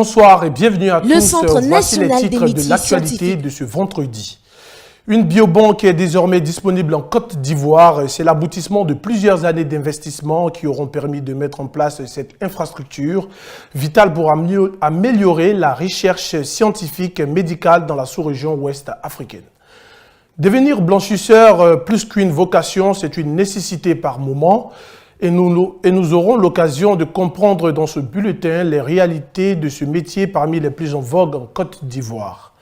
Bonsoir et bienvenue à Le tous. Centre Voici les national titres des de métiers l'actualité scientifiques. de ce vendredi. Une biobanque est désormais disponible en Côte d'Ivoire. C'est l'aboutissement de plusieurs années d'investissement qui auront permis de mettre en place cette infrastructure vitale pour améliorer la recherche scientifique et médicale dans la sous-région ouest africaine. Devenir blanchisseur plus qu'une vocation, c'est une nécessité par moment. Et nous aurons l'occasion de comprendre dans ce bulletin les réalités de ce métier parmi les plus en vogue en Côte d'Ivoire.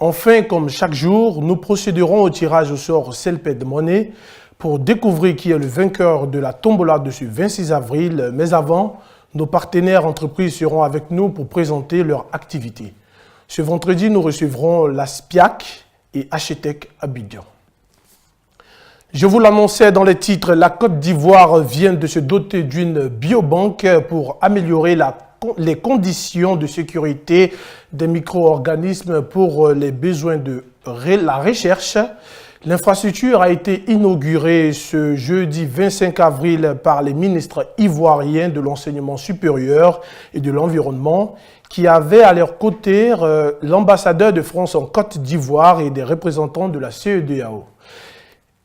Enfin, comme chaque jour, nous procéderons au tirage au sort Selped Money pour découvrir qui est le vainqueur de la tombola de ce 26 avril. Mais avant, nos partenaires entreprises seront avec nous pour présenter leur activité. Ce vendredi, nous recevrons la SPIAC et Achetec Abidjan. Je vous l'annonçais dans les titres, la Côte d'Ivoire vient de se doter d'une biobanque pour améliorer les conditions de sécurité des micro-organismes pour les besoins de la recherche. L'infrastructure a été inaugurée ce jeudi 25 avril par les ministres ivoiriens de l'enseignement supérieur et de l'environnement qui avaient à leur côté l'ambassadeur de France en Côte d'Ivoire et des représentants de la CEDEAO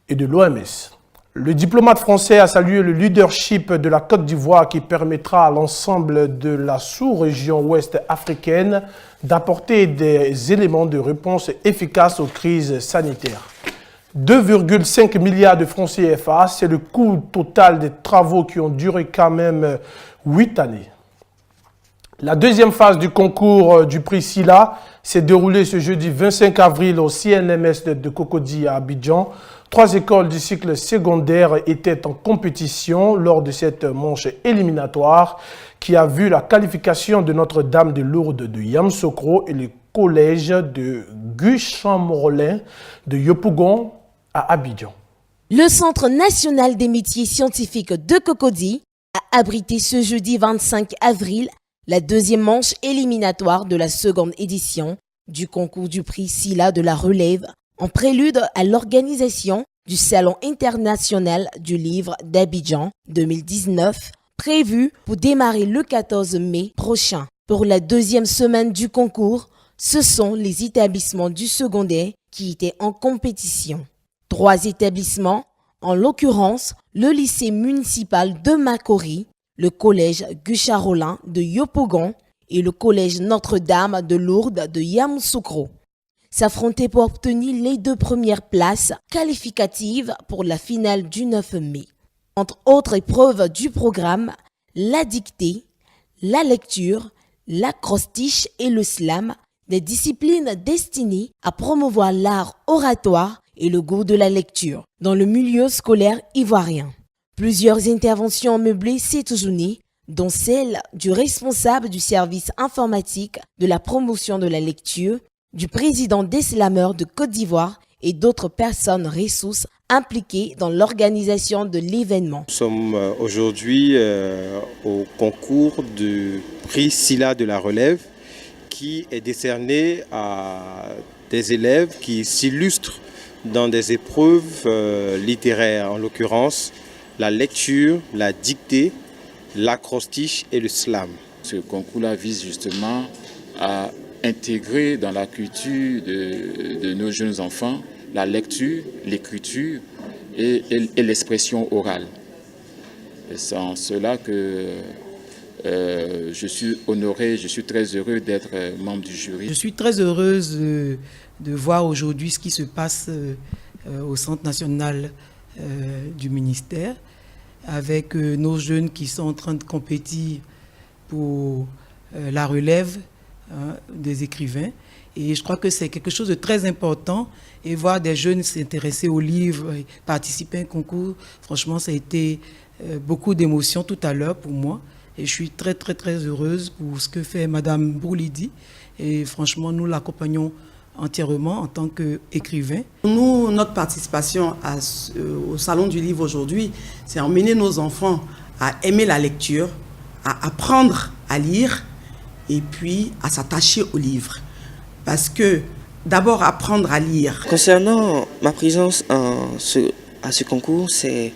et de l'OMS. Le diplomate français a salué le leadership de la Côte d'Ivoire qui permettra à l'ensemble de la sous-région ouest africaine d'apporter des éléments de réponse efficaces aux crises sanitaires. 2,5 milliards de francs CFA, c'est le coût total des travaux qui ont duré quand même 8 années. La deuxième phase du concours du prix SILA s'est déroulée ce jeudi 25 avril au CNMS de Cocody à Abidjan. 3 écoles du cycle secondaire étaient en compétition lors de cette manche éliminatoire qui a vu la qualification de Notre-Dame de Lourdes de Yamoussoukro et le collège de Guchamorolin de Yopougon à Abidjan. Le Centre national des métiers scientifiques de Cocody a abrité ce jeudi 25 avril la deuxième manche éliminatoire de la seconde édition du concours du prix SILA de la relève en prélude à l'organisation du Salon international du livre d'Abidjan 2019 prévu pour démarrer le 14 mai prochain. Pour la deuxième semaine du concours, ce sont les établissements du secondaire qui étaient en compétition. 3 établissements, en l'occurrence le lycée municipal de Makori, le collège Gucharolin de Yopougon et le collège Notre-Dame de Lourdes de Yamoussoukro, s'affrontaient pour obtenir les 2 premières places qualificatives pour la finale du 9 mai. Entre autres épreuves du programme, la dictée, la lecture, l'acrostiche et le slam, des disciplines destinées à promouvoir l'art oratoire et le goût de la lecture dans le milieu scolaire ivoirien. Plusieurs interventions meublées cette journée, dont celle du responsable du service informatique de la promotion de la lecture, du président des slameurs de Côte d'Ivoire et d'autres personnes ressources impliquées dans l'organisation de l'événement. Nous sommes aujourd'hui au concours du prix SILA de la relève qui est décerné à des élèves qui s'illustrent dans des épreuves littéraires, en l'occurrence la lecture, la dictée, l'acrostiche et le slam. Ce concours-là vise justement à intégrer dans la culture de nos jeunes enfants la lecture, l'écriture et l'expression orale. Et c'est en cela que je suis honoré, je suis très heureux d'être membre du jury. Je suis très heureuse de voir aujourd'hui ce qui se passe au Centre national du ministère avec nos jeunes qui sont en train de compétir pour la relève des écrivains. Et je crois que c'est quelque chose de très important. Et voir des jeunes s'intéresser aux livres, et participer à un concours, franchement, ça a été beaucoup d'émotions tout à l'heure pour moi. Et je suis très, très, très heureuse pour ce que fait Madame Bourlidi. Et franchement, nous l'accompagnons entièrement en tant qu'écrivain. Nous, notre participation au Salon du Livre aujourd'hui, c'est emmener nos enfants à aimer la lecture, à apprendre à lire et puis à s'attacher au livre. Parce que d'abord apprendre à lire. Concernant ma présence à ce concours, c'est,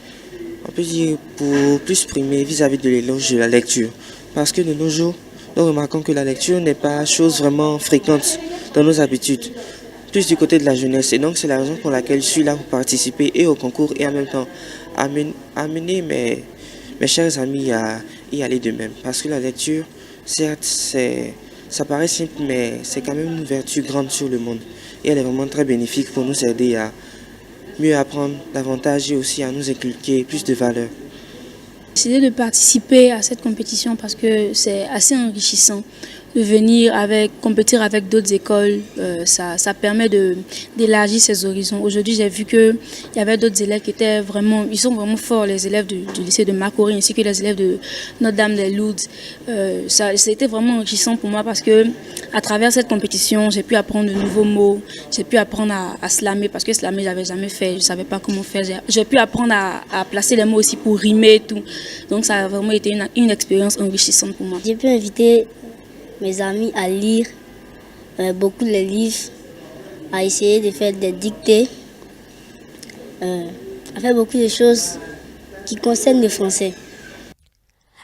on peut dire, pour plus primer vis-à-vis de l'éloge de la lecture. Parce que de nos jours, nous remarquons que la lecture n'est pas chose vraiment fréquente dans nos habitudes, plus du côté de la jeunesse. Et donc c'est la raison pour laquelle je suis là pour participer et au concours et en même temps amener mes chers amis à y aller de même. Parce que la lecture, certes, ça paraît simple, mais c'est quand même une vertu grande sur le monde. Et elle est vraiment très bénéfique pour nous aider à mieux apprendre davantage et aussi à nous inculquer plus de valeurs. J'ai décidé de participer à cette compétition parce que c'est assez enrichissant de venir compétir avec d'autres écoles. Ça permet d'élargir ses horizons. Aujourd'hui, j'ai vu qu'il y avait d'autres élèves qui sont vraiment forts, les élèves du lycée de Makori ainsi que les élèves de Notre-Dame-des-Lourdes. C'était vraiment enrichissant pour moi parce que à travers cette compétition, j'ai pu apprendre de nouveaux mots, j'ai pu apprendre à slammer parce que slammer, je n'avais jamais fait, je ne savais pas comment faire. J'ai pu apprendre à placer les mots aussi pour rimer et tout. Donc ça a vraiment été une expérience enrichissante pour moi. J'ai pu inviter mes amis à lire beaucoup de livres, à essayer de faire des dictées, à faire beaucoup de choses qui concernent le français.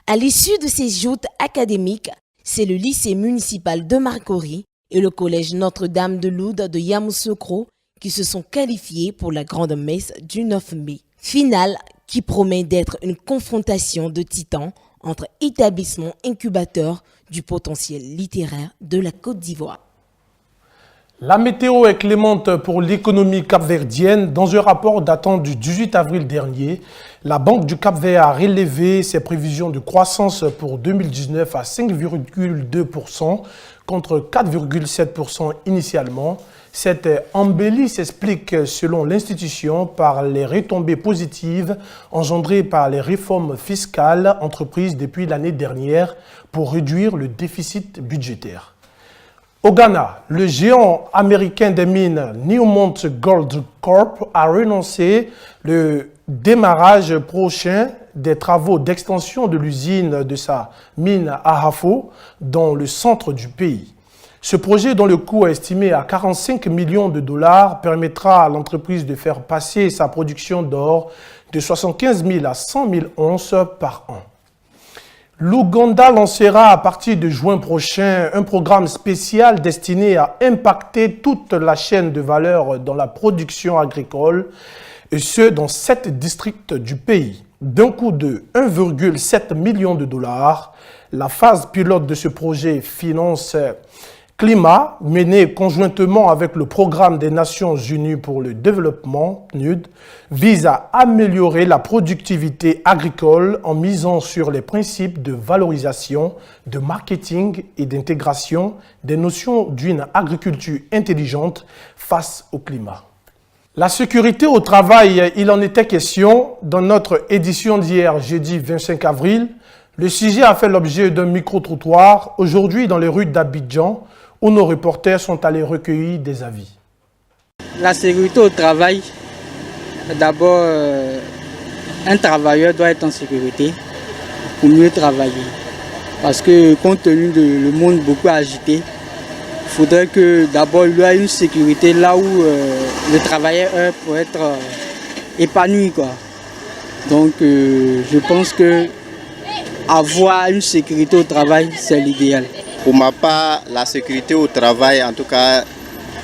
À l'issue de ces joutes académiques, c'est le lycée municipal de Makori et le collège Notre-Dame-de-Lourdes de Yamoussoukro qui se sont qualifiés pour la grande messe du 9 mai. Finale qui promet d'être une confrontation de titans entre établissements incubateurs du potentiel littéraire de la Côte d'Ivoire. La météo est clémente pour l'économie capverdienne. Dans un rapport datant du 18 avril dernier, la Banque du Cap-Vert a relevé ses prévisions de croissance pour 2019 à 5,2% contre 4,7% initialement. Cette embellie s'explique, selon l'institution, par les retombées positives engendrées par les réformes fiscales entreprises depuis l'année dernière pour réduire le déficit budgétaire. Au Ghana, le géant américain des mines Newmont Gold Corp a renoncé le démarrage prochain des travaux d'extension de l'usine de sa mine à Ahafo dans le centre du pays. Ce projet, dont le coût est estimé à 45 millions de dollars, permettra à l'entreprise de faire passer sa production d'or de 75 000 à 100 000 onces par an. L'Ouganda lancera à partir de juin prochain un programme spécial destiné à impacter toute la chaîne de valeur dans la production agricole, et ce dans 7 districts du pays. D'un coût de 1,7 million de dollars, la phase pilote de ce projet finance Climat, mené conjointement avec le Programme des Nations Unies pour le développement, PNUD, vise à améliorer la productivité agricole en misant sur les principes de valorisation, de marketing et d'intégration des notions d'une agriculture intelligente face au climat. La sécurité au travail, il en était question dans notre édition d'hier, jeudi 25 avril. Le sujet a fait l'objet d'un micro-trottoir aujourd'hui dans les rues d'Abidjan, où nos reporters sont allés recueillir des avis. La sécurité au travail, d'abord, un travailleur doit être en sécurité pour mieux travailler. Parce que compte tenu du monde beaucoup agité, il faudrait que d'abord il y ait une sécurité là où le travailleur peut être épanoui, quoi. Donc je pense que avoir une sécurité au travail, c'est l'idéal. Pour ma part, la sécurité au travail, en tout cas,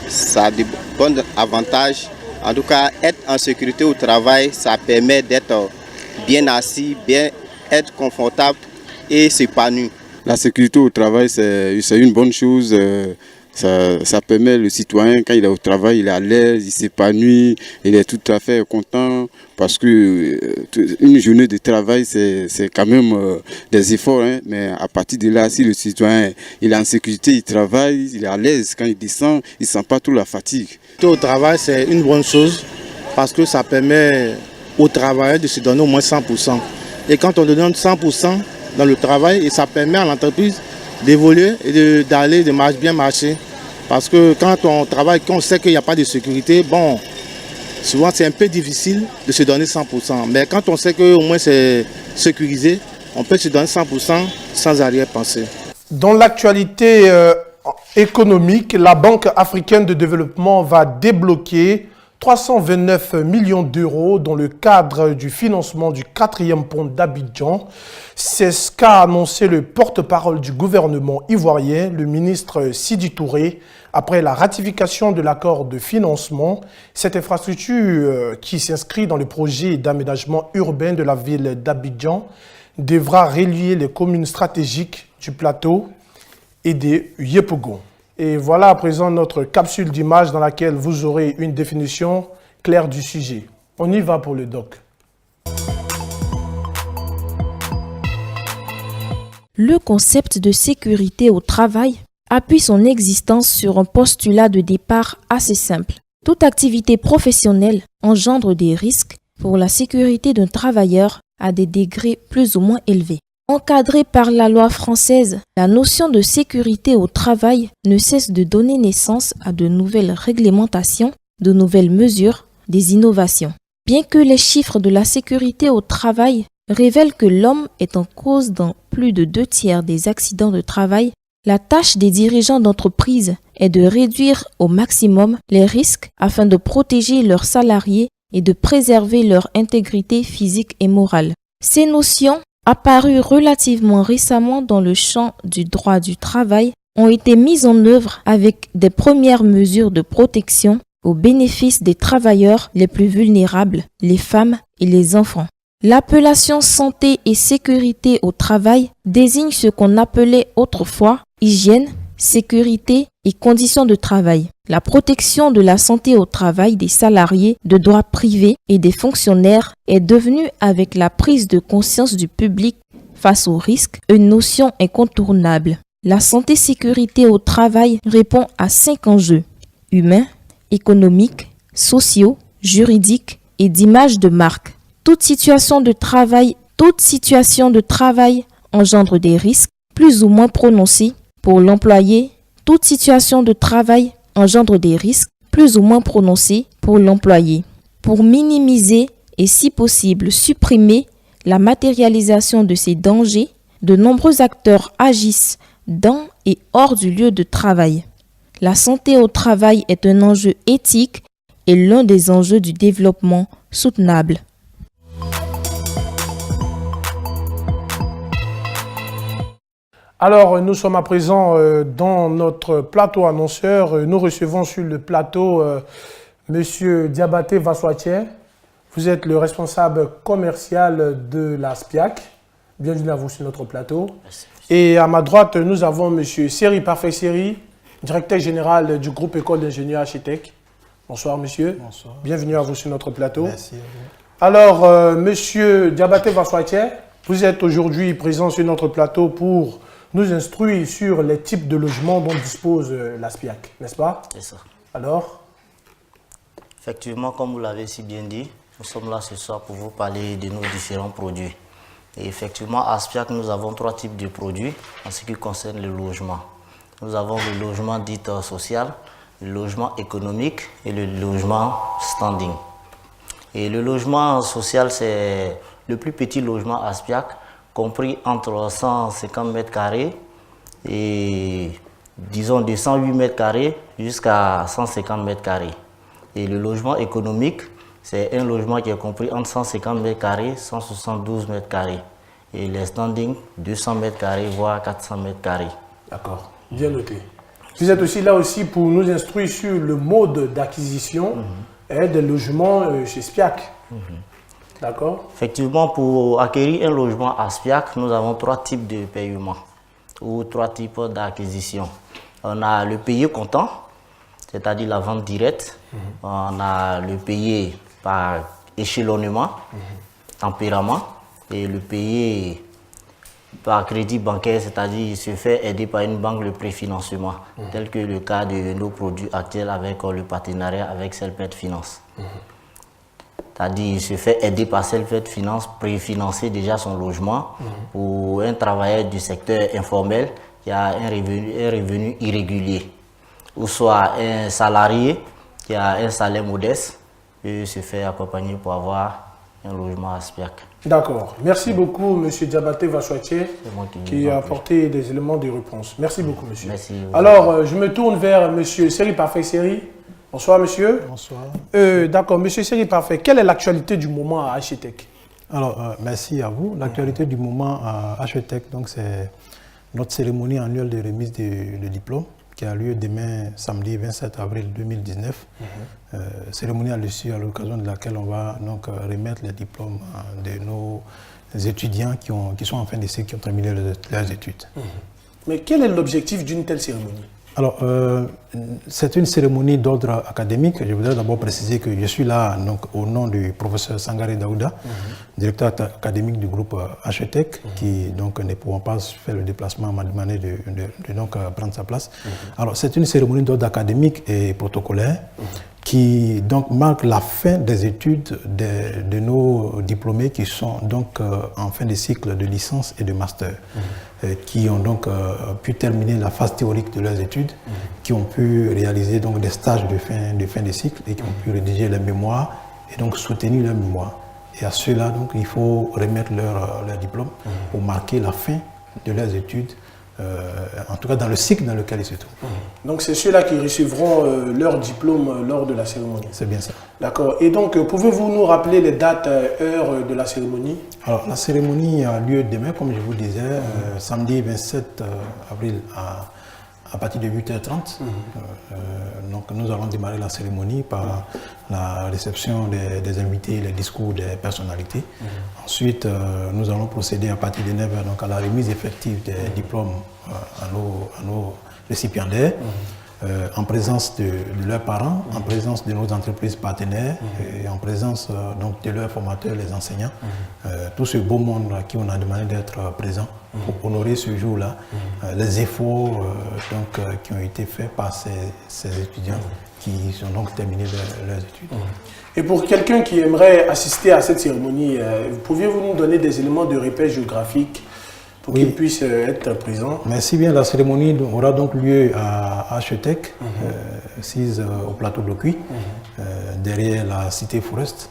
ça a de bons avantages. En tout cas, être en sécurité au travail, ça permet d'être bien assis, bien être confortable et s'épanouir. La sécurité au travail, c'est une bonne chose. Ça permet le citoyen, quand il est au travail, il est à l'aise, il s'épanouit, il est tout à fait content parce que une journée de travail, c'est quand même des efforts. Hein, mais à partir de là, si le citoyen il est en sécurité, il travaille, il est à l'aise, quand il descend, il ne sent pas trop la fatigue. Au travail, c'est une bonne chose parce que ça permet aux travailleurs de se donner au moins 100%. Et quand on donne 100% dans le travail, et ça permet à l'entreprise d'évoluer et d'aller bien marcher. Parce que quand on travaille, quand on sait qu'il n'y a pas de sécurité, bon, souvent c'est un peu difficile de se donner 100%. Mais quand on sait qu'au moins c'est sécurisé, on peut se donner 100% sans arrière-pensée. Dans l'actualité économique, la Banque africaine de développement va débloquer 329 millions d'euros dans le cadre du financement du 4e pont d'Abidjan. C'est ce qu'a annoncé le porte-parole du gouvernement ivoirien, le ministre Sidi Touré, après la ratification de l'accord de financement. Cette infrastructure qui s'inscrit dans le projet d'aménagement urbain de la ville d'Abidjan devra relier les communes stratégiques du plateau et des Yepougon. Et voilà à présent notre capsule d'image dans laquelle vous aurez une définition claire du sujet. On y va pour le doc. Le concept de sécurité au travail appuie son existence sur un postulat de départ assez simple. Toute activité professionnelle engendre des risques pour la sécurité d'un travailleur à des degrés plus ou moins élevés. Encadrée par la loi française, la notion de sécurité au travail ne cesse de donner naissance à de nouvelles réglementations, de nouvelles mesures, des innovations. Bien que les chiffres de la sécurité au travail révèlent que l'homme est en cause dans plus de 2/3 des accidents de travail, la tâche des dirigeants d'entreprise est de réduire au maximum les risques afin de protéger leurs salariés et de préserver leur intégrité physique et morale. Ces notions, apparues relativement récemment dans le champ du droit du travail, ont été mises en œuvre avec des premières mesures de protection au bénéfice des travailleurs les plus vulnérables, les femmes et les enfants. L'appellation santé et sécurité au travail désigne ce qu'on appelait autrefois hygiène, sécurité et conditions de travail. La protection de la santé au travail des salariés de droit privé et des fonctionnaires est devenue, avec la prise de conscience du public face aux risques, une notion incontournable. La santé-sécurité au travail répond à 5 enjeux: humains, économiques, sociaux, juridiques et d'image de marque. Toute situation de travail engendre des risques plus ou moins prononcés pour l'employé. Toute situation de travail engendre des risques plus ou moins prononcés pour l'employé. Pour minimiser et si possible supprimer la matérialisation de ces dangers, de nombreux acteurs agissent dans et hors du lieu de travail. La santé au travail est un enjeu éthique et l'un des enjeux du développement soutenable. Alors, nous sommes à présent dans notre plateau annonceur. Nous recevons sur le plateau Monsieur Diabaté Vassoatier. Vous êtes le responsable commercial de la SPIAC. Bienvenue à vous sur notre plateau. Merci. Et à ma droite, nous avons Monsieur Seri Parfait Seri, directeur général du groupe École d'ingénieurs architectes. Bonsoir, monsieur. Bonsoir. Bienvenue à vous sur notre plateau. Merci. Alors, Monsieur Diabaté Vassoatier, vous êtes aujourd'hui présent sur notre plateau pour nous instruire sur les types de logements dont dispose la SPIAC, n'est-ce pas? C'est ça. Alors? Effectivement, comme vous l'avez si bien dit, nous sommes là ce soir pour vous parler de nos différents produits. Et effectivement, à SPIAC, nous avons 3 types de produits en ce qui concerne le logement. Nous avons le logement dit social, le logement économique et le logement standing. Et le logement social, c'est le plus petit logement à SPIAC, compris entre 150 mètres carrés et disons de 108 mètres carrés jusqu'à 150 mètres carrés. Et le logement économique, c'est un logement qui est compris entre 150 mètres carrés et 172 mètres carrés. Et les standings, 200 mètres carrés voire 400 mètres carrés. D'accord, bien noté. Vous êtes aussi là aussi pour nous instruire sur le mode d'acquisition des logements chez SPIAC. D'accord. Effectivement, pour acquérir un logement à SPIAC, nous avons 3 types de paiement ou 3 types d'acquisition. On a le payé comptant, c'est-à-dire la vente directe. On a le payé par échelonnement, tempérament, et le payé par crédit bancaire, c'est-à-dire il se fait aider par une banque le préfinancement, tel que le cas de nos produits actuels avec le partenariat avec Selped Finance. C'est-à-dire il se fait aider par Selped Finance, préfinancer déjà son logement pour un travailleur du secteur informel qui a un revenu irrégulier, ou soit un salarié qui a un salaire modeste et se fait accompagner pour avoir un logement à SPIAC. D'accord. Merci beaucoup, M. Diabaté Vassoatier, qui a apporté des éléments de réponse. Merci beaucoup, monsieur. Merci. Alors, je me tourne vers M. Seri Parfait Seri, Bonsoir, monsieur. Bonsoir. D'accord, monsieur Seri Parfait, quelle est l'actualité du moment à HTEC? Alors, merci à vous. L'actualité du moment à HTEC, donc c'est notre cérémonie annuelle de remise de diplôme qui a lieu demain, samedi 27 avril 2019. Cérémonie à l'occasion de laquelle on va donc remettre les diplômes de nos étudiants qui sont en fin de cycle, qui ont terminé leurs études. Mais quel est l'objectif d'une telle cérémonie? Alors, c'est une cérémonie d'ordre académique. Je voudrais d'abord préciser que je suis là donc, au nom du professeur Sangaré Daouda, directeur académique du groupe HTEC, qui donc, ne pouvant pas faire le déplacement m'a demandé de donc, prendre sa place. Alors, c'est une cérémonie d'ordre académique et protocolaire qui donc, marque la fin des études de nos diplômés qui sont donc, en fin de cycle de licence et de master. Qui ont donc pu terminer la phase théorique de leurs études, qui ont pu réaliser donc des stages de fin de cycle et qui ont pu rédiger leurs mémoires et donc soutenir leurs mémoires. Et à ceux-là, donc, il faut remettre leur diplôme pour marquer la fin de leurs études, en tout cas dans le cycle dans lequel ils se trouvent. Donc c'est ceux-là qui recevront leur diplôme lors de la cérémonie. C'est bien ça. D'accord. Et donc, pouvez-vous nous rappeler les dates, heures de la cérémonie? Alors, la cérémonie a lieu demain, comme je vous disais, samedi 27 avril à partir de 8h30. Donc, nous allons démarrer la cérémonie par la réception des invités, les discours des personnalités. Ensuite, nous allons procéder à partir de 9h donc à la remise effective des diplômes à nos récipiendaires. En présence de leurs parents, en présence de nos entreprises partenaires et en présence donc, de leurs formateurs, les enseignants. Tout ce beau monde à qui on a demandé d'être présent pour honorer ce jour-là, les efforts qui ont été faits par ces étudiants qui ont donc terminé leurs études. Et pour quelqu'un qui aimerait assister à cette cérémonie, pouviez-vous nous donner des éléments de repère géographique pour qu'il puisse être présent? Merci bien. La cérémonie aura donc lieu à HTEC, assise au plateau de Cuy, derrière la cité Forest,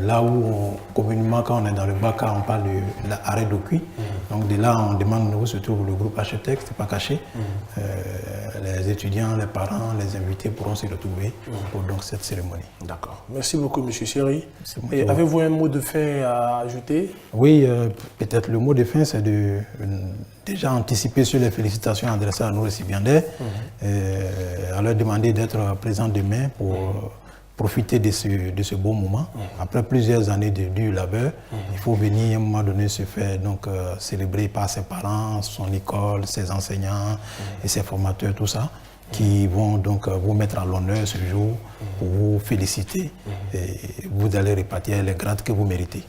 là où communément quand on est dans le Baka, on parle de l'arrêt de Cuy. Donc de là, on demande où se trouve le groupe HTEC, c'est pas caché. Les étudiants, les parents, les invités pourront se retrouver pour donc, cette cérémonie. D'accord. Merci beaucoup, M. Seri. Et avez-vous un mot de fin à ajouter? Oui, peut-être le mot de fin, c'est de déjà anticiper sur les félicitations adressées à nos récipiendaires, à leur demander d'être présents demain pour profiter de ce beau moment. Après plusieurs années de dur labeur, il faut venir à un moment donné se faire donc, célébrer par ses parents, son école, ses enseignants et ses formateurs, tout ça, qui vont donc vous mettre à l'honneur ce jour pour vous féliciter et vous allez répartir les grades que vous méritez.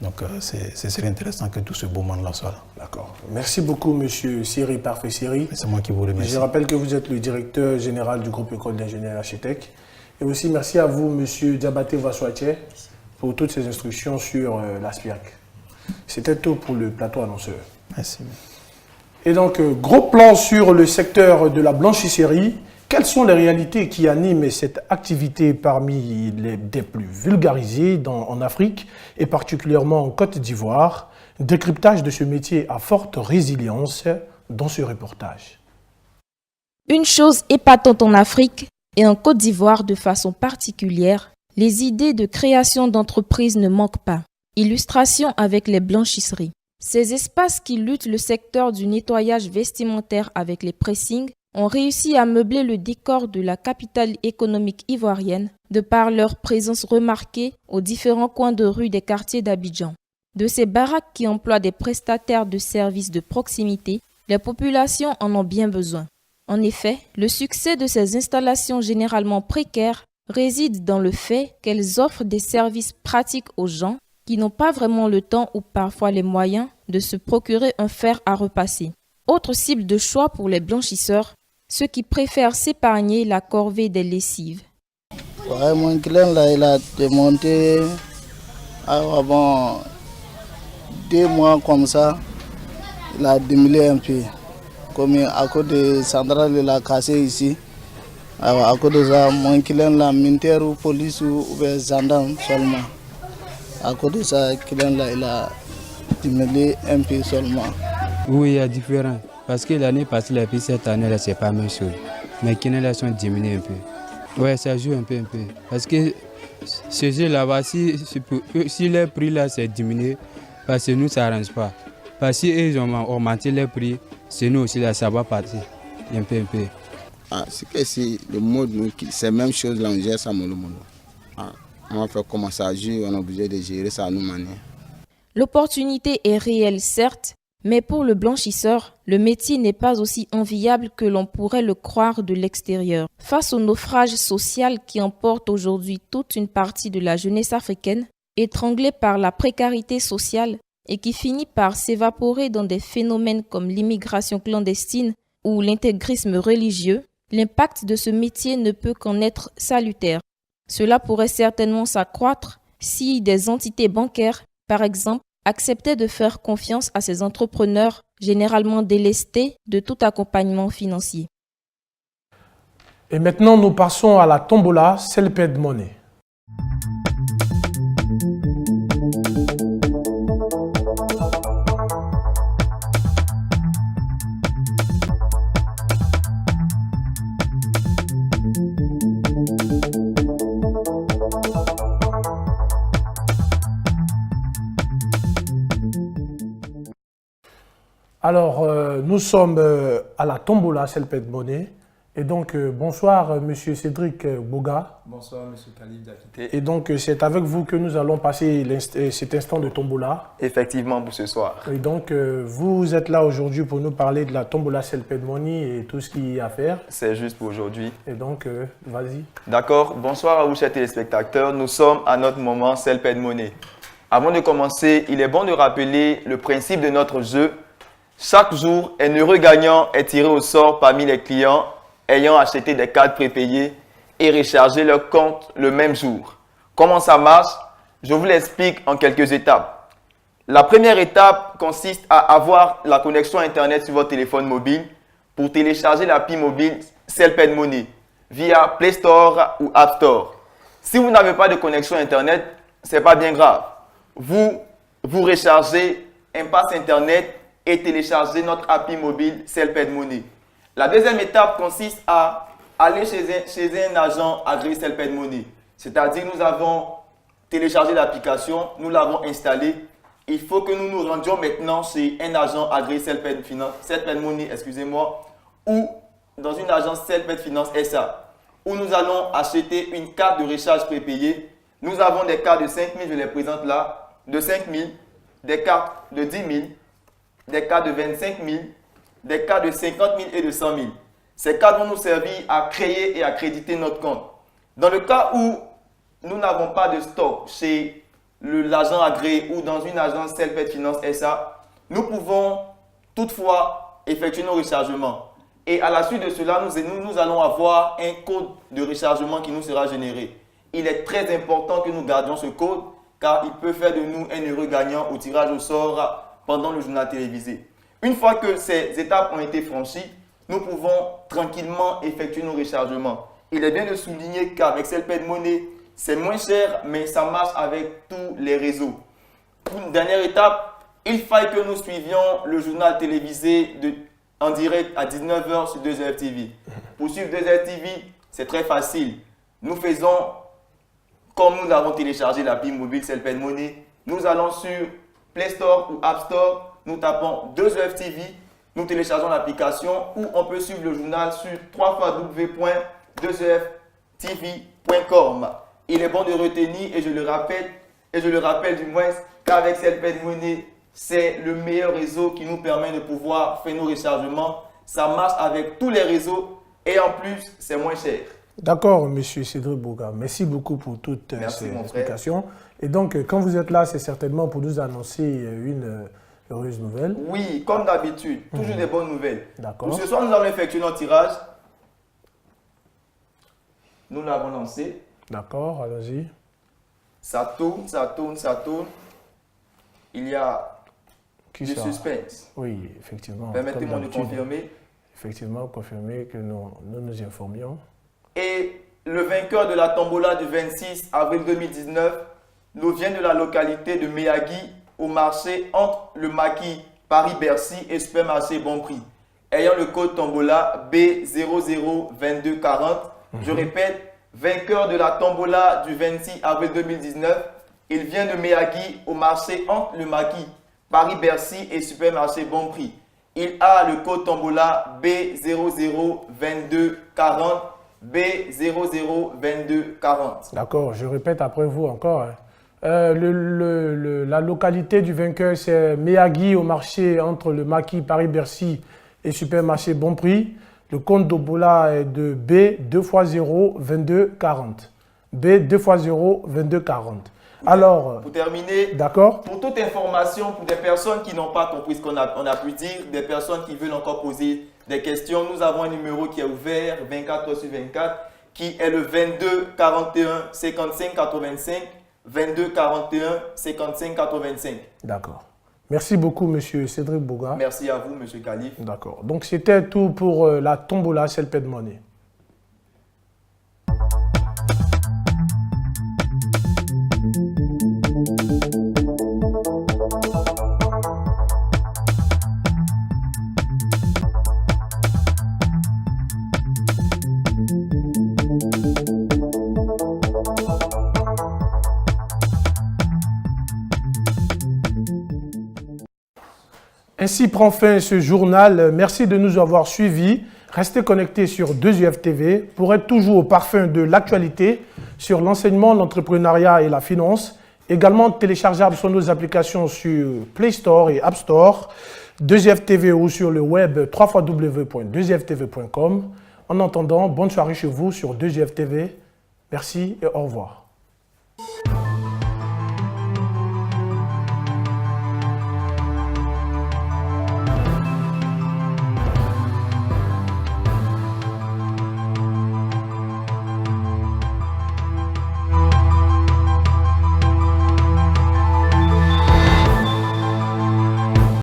Donc ce serait intéressant que tout ce beau monde-là soit là. D'accord. Merci beaucoup, M. Seri Parfait Seri. C'est moi qui vous remercie. Je rappelle que vous êtes le directeur général du groupe École d'ingénieurs HTEC. Et aussi merci à vous, M. Diabaté Vassoatier, pour toutes ces instructions sur l'ASPIAC. C'était tout pour le plateau annonceur. Merci. Et donc, gros plan sur le secteur de la blanchisserie. Quelles sont les réalités qui animent cette activité parmi les des plus vulgarisées en Afrique et particulièrement en Côte d'Ivoire? Décryptage de ce métier à forte résilience dans ce reportage. Une chose épatante en Afrique et en Côte d'Ivoire de façon particulière, les idées de création d'entreprises ne manquent pas. Illustration avec les blanchisseries. Ces espaces qui luttent le secteur du nettoyage vestimentaire avec les pressings ont réussi à meubler le décor de la capitale économique ivoirienne de par leur présence remarquée aux différents coins de rue des quartiers d'Abidjan. De ces baraques qui emploient des prestataires de services de proximité, les populations en ont bien besoin. En effet, le succès de ces installations généralement précaires réside dans le fait qu'elles offrent des services pratiques aux gens qui n'ont pas vraiment le temps ou parfois les moyens de se procurer un fer à repasser. Autre cible de choix pour les blanchisseurs, ceux qui préfèrent s'épargner la corvée des lessives. Ouais, mon client là, il a démonté avant 2 mois comme ça, il a démêlé un peu. Comme à cause de centrale, il a cassé ici. Alors, à cause de ça, mon client là, militaire ou police ou gendarme seulement. À cause de ça, le client là, il a démêlé un peu seulement. Oui, il y a différent. Parce que l'année passée, et puis cette année là, c'est pas la même chose. Mais les clients là sont diminués un peu. Ouais, ça joue un peu. Parce que ce jeu là-bas, si le prix là c'est diminué, parce que nous ça n'arrange pas. Parce qu'ils ont augmenté les prix, c'est nous aussi là, ça va partir un peu. Ah, c'est que si le mode, c'est la même chose là, on gère ça, le monde. Ah, on va faire comment ça joue, on est obligé de gérer ça à nos manières. L'opportunité est réelle, certes, mais pour le blanchisseur, le métier n'est pas aussi enviable que l'on pourrait le croire de l'extérieur. Face au naufrage social qui emporte aujourd'hui toute une partie de la jeunesse africaine, étranglée par la précarité sociale et qui finit par s'évaporer dans des phénomènes comme l'immigration clandestine ou l'intégrisme religieux, l'impact de ce métier ne peut qu'en être salutaire. Cela pourrait certainement s'accroître si des entités bancaires, par exemple, acceptaient de faire confiance à ces entrepreneurs généralement délestés de tout accompagnement financier. Et maintenant, nous passons à la tombola Self-Made Money. Alors, nous sommes à la tombola Self-Made Money. Et donc, bonsoir, Monsieur Cédric Boga. Bonsoir, Monsieur Khalid Diakité. Et donc, c'est avec vous que nous allons passer cet instant de tombola. Effectivement, pour ce soir. Et donc, vous êtes là aujourd'hui pour nous parler de la tombola Self-Made Money et tout ce qu'il y a à faire. C'est juste pour aujourd'hui. Et donc, vas-y. D'accord. Bonsoir à vous, chers téléspectateurs. Nous sommes à notre moment Self-Made Money. Avant de commencer, il est bon de rappeler le principe de notre jeu. Chaque jour, un heureux gagnant est tiré au sort parmi les clients ayant acheté des cartes prépayées et rechargé leur compte le même jour. Comment ça marche? Je vous l'explique en quelques étapes. La première étape consiste à avoir la connexion Internet sur votre téléphone mobile pour télécharger l'appli mobile Self-Made Money via Play Store ou App Store. Si vous n'avez pas de connexion Internet, ce n'est pas bien grave. Vous rechargez un pass Internet et téléchargez notre appli mobile Self-Made Money. La deuxième étape consiste à aller chez un agent agréé Self-Made Money. C'est-à-dire nous avons téléchargé l'application, nous l'avons installée. Il faut que nous nous rendions maintenant chez un agent agréé Self-Made Money, ou dans une agence Self-Made Finance SA, où nous allons acheter une carte de recharge prépayée. Nous avons des cartes de 5 000, je les présente là, de 5 000, des cartes de 10 000, des cartes de 25 000, des cartes de 50 000 et de 100 000. Ces cartes vont nous servir à créer et à créditer notre compte. Dans le cas où nous n'avons pas de stock chez l'agent agréé ou dans une agence Self-Made Finance SA, nous pouvons toutefois effectuer nos rechargements. Et à la suite de cela, nous allons avoir un code de rechargement qui nous sera généré. Il est très important que nous gardions ce code car il peut faire de nous un heureux gagnant au tirage au sort pendant le journal télévisé. Une fois que ces étapes ont été franchies, nous pouvons tranquillement effectuer nos rechargements. Il est bien de souligner qu'avec Self-Made Money, c'est moins cher, mais ça marche avec tous les réseaux. Une dernière étape, il faille que nous suivions le journal télévisé en direct à 19h sur 2F TV. Pour suivre 2F TV, c'est très facile. Nous faisons, comme nous avons téléchargé l'appli mobile Self-Made Money, nous allons sur Play Store ou App Store, nous tapons 2F TV, nous téléchargeons l'application ou on peut suivre le journal sur www.2eftv.com. Il est bon de retenir et je le rappelle du moins qu'avec Self-Made Money, c'est le meilleur réseau qui nous permet de pouvoir faire nos rechargements. Ça marche avec tous les réseaux et en plus, c'est moins cher. D'accord, Monsieur Cédric Boga. Merci beaucoup pour toutes ces explications. Et donc, quand vous êtes là, c'est certainement pour nous annoncer une heureuse nouvelle. Oui, comme d'habitude, toujours des bonnes nouvelles. D'accord. Pour ce soir, nous allons effectuer notre tirage. Nous l'avons lancé. D'accord, allons-y. Ça tourne, ça tourne, ça tourne. Il y a du suspense. Oui, effectivement. Permettez-moi de confirmer. Effectivement, confirmer que nous nous informions. Et le vainqueur de la tombola du 26 avril 2019 nous vient de la localité de Meyagui au marché entre le maquis Paris-Bercy et Supermarché Bon Prix, ayant le code tombola B002240. Je répète, vainqueur de la tombola du 26 avril 2019. Il vient de Méagui au marché entre le Maquis, Paris-Bercy et Supermarché Bon Prix. Il a le code tombola B002240. B002240. D'accord, je répète après vous encore. La localité du vainqueur, c'est Méagui au marché entre le Maquis, Paris-Bercy et Supermarché Bon Prix. Le compte tombola est de B2x02240. B2x02240. Alors, pour terminer, d'accord. Pour toute information, pour des personnes qui n'ont pas compris ce qu'on a pu dire, des personnes qui veulent encore poser des questions, nous avons un numéro qui est ouvert 24 heures sur 24, qui est le 22 41 55 85, 22 41 55 85. D'accord. Merci beaucoup, monsieur Cédric Boga. Merci à vous, monsieur Khalif. D'accord. Donc, c'était tout pour la tombola Selped Money. Ainsi prend fin ce journal. Merci de nous avoir suivis. Restez connectés sur 2UF TV pour être toujours au parfum de l'actualité sur l'enseignement, l'entrepreneuriat et la finance. Également téléchargeable sur nos applications sur Play Store et App Store. 2UF TV ou sur le web www.2uftv.com. En attendant, bonne soirée chez vous sur 2UF TV. Merci et au revoir.